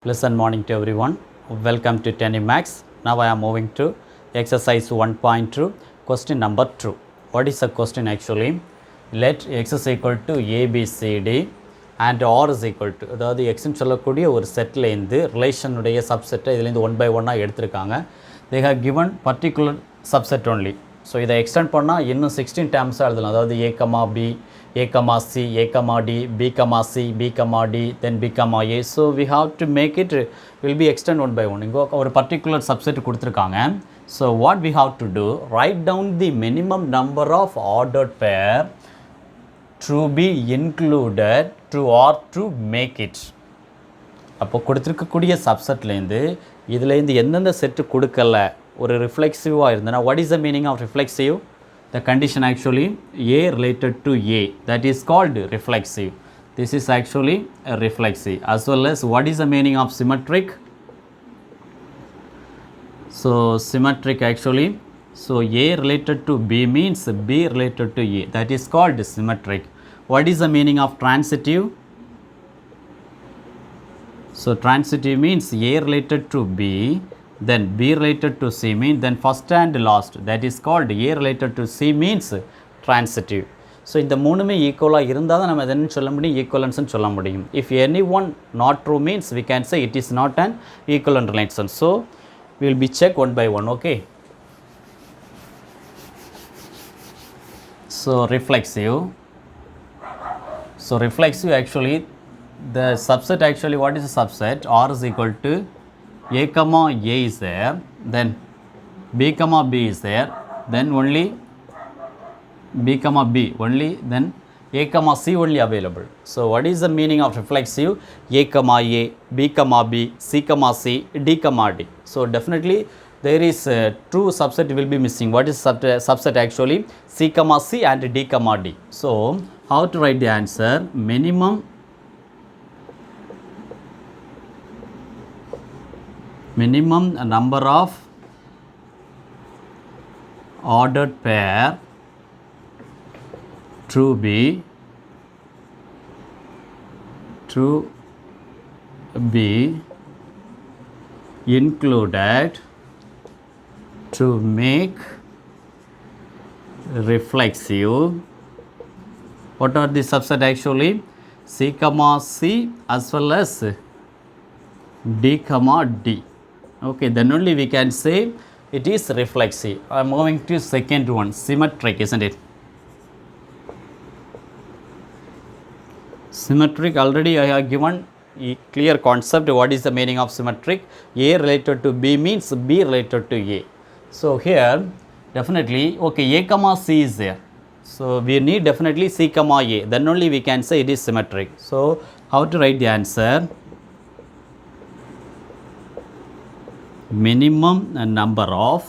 Pleasant morning to everyone. Welcome to Tenny Max. Now I am moving to exercise 1.2, question number 2. What is the question actually? Let x is equal to a, b, c, d and r is equal to, அதாவது எக்ஸ்ன்னு சொல்லக்கூடிய ஒரு செட்லேருந்து ரிலேஷனுடைய சப்செட்டை இதுலேருந்து one by ஒன்னாக எடுத்திருக்காங்க. They have given particular subset only. So இதை extend பண்ணால் இன்னும் 16 டேர்ம்ஸாக எழுதலாம். அதாவது a, b, a, c, a, d, b, c, b, d, then b, a. So we have to make it will be extend one by one. இங்கே ஒரு particular subset கொடுத்துருக்காங்க. So what we have to do, write down the minimum number of ordered pair to be included to or to make it. அப்போ கொடுத்துருக்கக்கூடிய சப்செட்லேருந்து இதுலேருந்து எந்தெந்த set கொடுக்கல ஒரு ரிஃப்ளெக்சிவாக இருந்ததுன்னா what is the meaning of reflexive? The condition actually A related to A, that is called reflexive. This is actually a reflexive. As well as what is the meaning of symmetric? So symmetric actually, so A related to B means B related to A, that is called symmetric. What is the meaning of transitive? So transitive means A related to B, then B related to C means then first and last, that is called A related to C means transitive. So இந்த மூணுமே ஈக்குவலாக இருந்தால் தான் நம்ம எதுன்னு சொல்ல முடியும், ஈக்குவலன்ஸ்னு சொல்ல முடியும். If any one not true means we can say it is not an equivalent relation. So we will be check one by one. Okay, so reflexive. So reflexive actually, the subset actually, what is the subset? R is equal to a comma a is there, then b comma b is there, then only b comma b only, then a comma c only available. So what is the meaning of reflexive? A comma a, b comma b, c comma c, d comma d. So definitely there is two subset will be missing. What is subset actually? C comma c and d comma d. So how to write the answer? Minimum number of ordered pair to be included to make reflexive. What are the subset actually? C comma c as well as d comma d. Okay, then only we can say it is reflexive. I am moving to second one, symmetric, isn't it? Symmetric, already I have given a clear concept. What is the meaning of symmetric? A related to B means B related to A. So here definitely, okay, A comma C is there. So we need definitely C comma A. Then only we can say it is symmetric. So how to write the answer? Minimum number of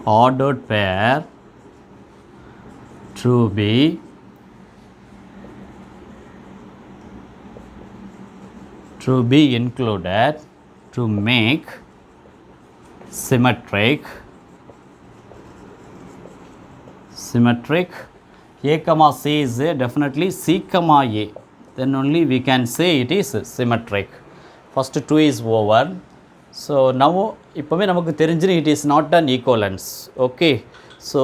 ordered pair to be included to make symmetric. A comma C is there, definitely C comma A, then only we can say it is symmetric. First 2 is over. So now இப்போவே நமக்கு தெரிஞ்சிடும் it is not an equivalence. Okay, so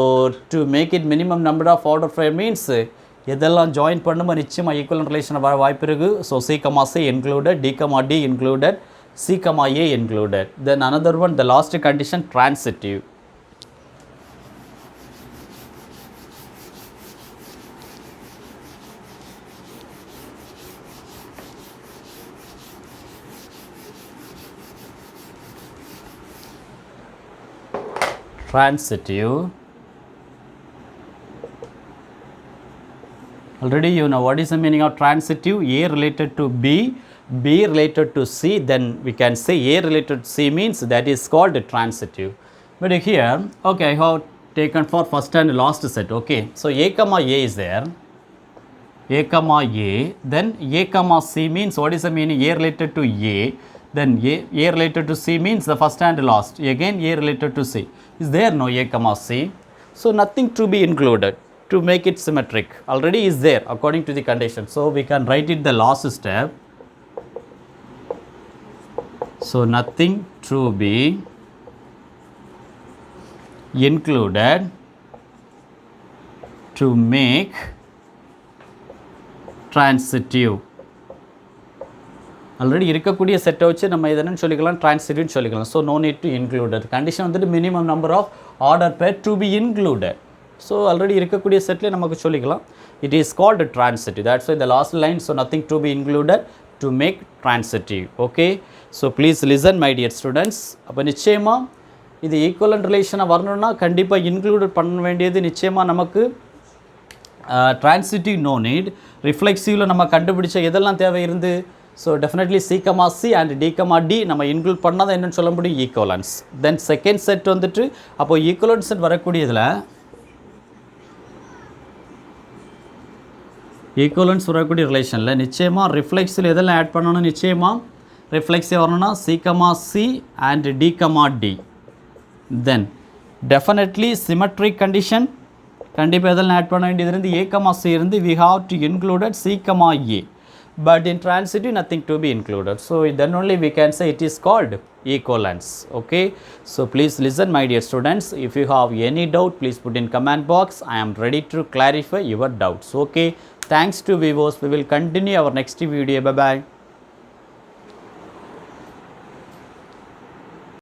to make it minimum number of order pair means எதெல்லாம் join பண்ணும்போது நிச்சயமாக equivalent relation வர வாய்ப்பு இருக்குது. So C comma C included, D comma D included, C comma A included. Then another one, the last condition, transitive. Transitive, already you know what is the meaning of transitive. A related to B, B related to C, then we can say A related to C means that is called transitive. But here, okay, I have taken for first and last set. Okay, so A comma A is there, A comma A, then A comma C means what is the meaning? A related to A, then A related to C means the first and last, again A related to C. Is there no A comma C? So nothing to be included to make it symmetric, already is there according to the condition. So we can write it the last step. So nothing to be included to make transitive. Already இருக்கக்கூடிய செட்டை வச்சு நம்ம எதுன்னு சொல்லிக்கலாம், ட்ரான்சிட்டிவ்னு சொல்லிக்கலாம். So no need to included. Condition வந்துட்டு minimum number of order pair to be included. So already இருக்கக்கூடிய செட்லேயே நமக்கு சொல்லிக்கலாம். It is called transitive. That's why the last line. So nothing to be included to make transitive. Okay, so please listen my dear students. அப்போ நிச்சயமாக இது equivalent ரிலேஷனாக வரணும்னா கண்டிப்பாக included பண்ண வேண்டியது நிச்சயமாக நமக்கு ட்ரான்சிட்டிவ் நோ நீட். ரிஃப்ளெக்சிவில் நம்ம கண்டுபிடிச்ச எதெல்லாம் தேவை இருந்து, so definitely C, C and D, D நம்ம இன்க்ளூட் பண்ணால் தான் என்னென்னு சொல்ல முடியும், ஈக்குவலன்ஸ். தென் செகண்ட் செட் வந்துட்டு அப்போது ஈக்குவலன்ட் செட் வரக்கூடியதில் ஈக்குவலன்ஸ் வரக்கூடிய ரிலேஷனில் நிச்சயமாக ரிஃப்ளெக்ஸில் எதெல்லாம் ஆட் பண்ணணும், நிச்சயமாக ரிஃப்ளெக்ஸிவ் வரணும்னா C, C and D, D. Then definitely symmetric condition கண்டிப்பாக எதெல்லாம் ஆட் பண்ண வேண்டியது இருந்து A, C இருந்து we have to included C, A. But in transitive nothing to be included. So then only we can say it is called equivalence. Okay, so please listen my dear students. If you have any doubt, please put in comment box. I am ready to clarify your doubts. Okay, thanks to viewers. We will continue our next video. Bye bye.